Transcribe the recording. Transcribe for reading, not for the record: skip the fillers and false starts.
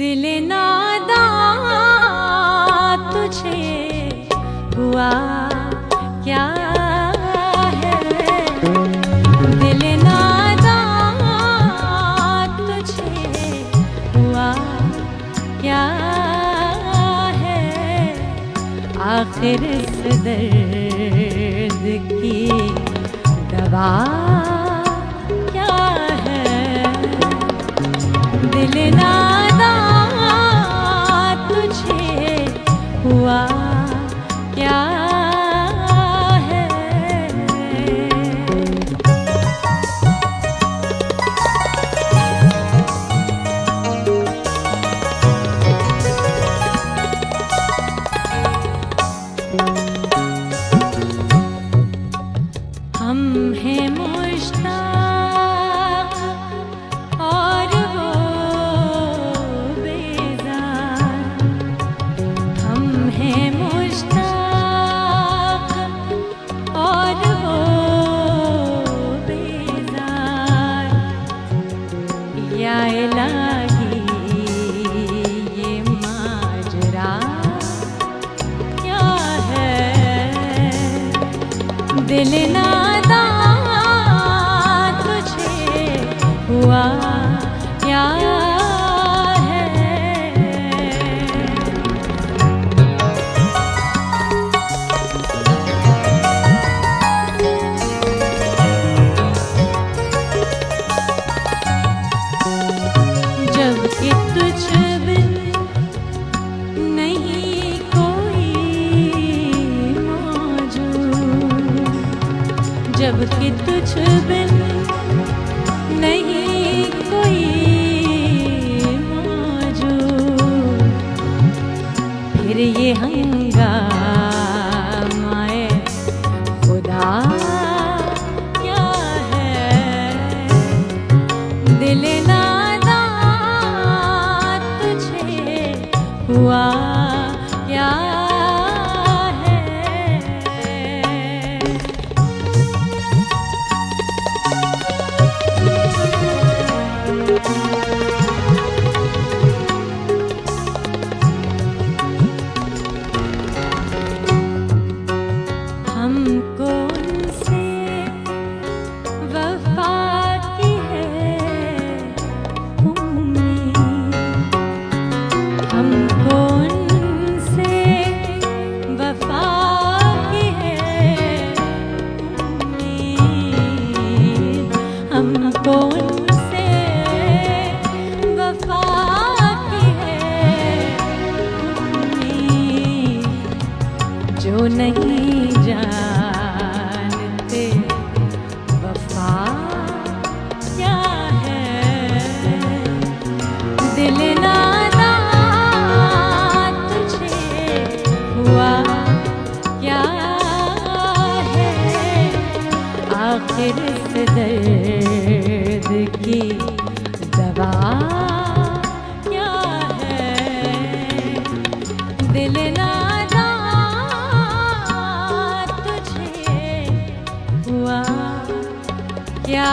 दिल नादा तुझे हुआ क्या है, दिल नादा तुझे हुआ क्या है, आखिर इस दर्द की दवा क्या है, दिल नादा तुझे हुआ क्या है। हम हैं मुश्ताक और वो बेजार, हम हैं मुश्ताक और वो बेजार, या इलाही ये माजरा क्या है, दिल नादा तुझे हुआ क्या है। जब कि तुझ बिन नहीं कोई मौजूद, जब कि तुझ बिन नहीं कोई मौजूद, फिर ये हंगामाए खुदा क्या है, दिल नादा तुझे हुआ क्या है। हमको उनसे वफा की है उम्मीद, हमको उनसे वफा की है उम्मीद, हमको उनसे वफा की है उम्मीद, जो नहीं जानते वफा क्या है, दिल नादा तुझे हुआ क्या है, आखिर इस दर्द की दवा क्या है, दिल नादा तुझे हुआ क्या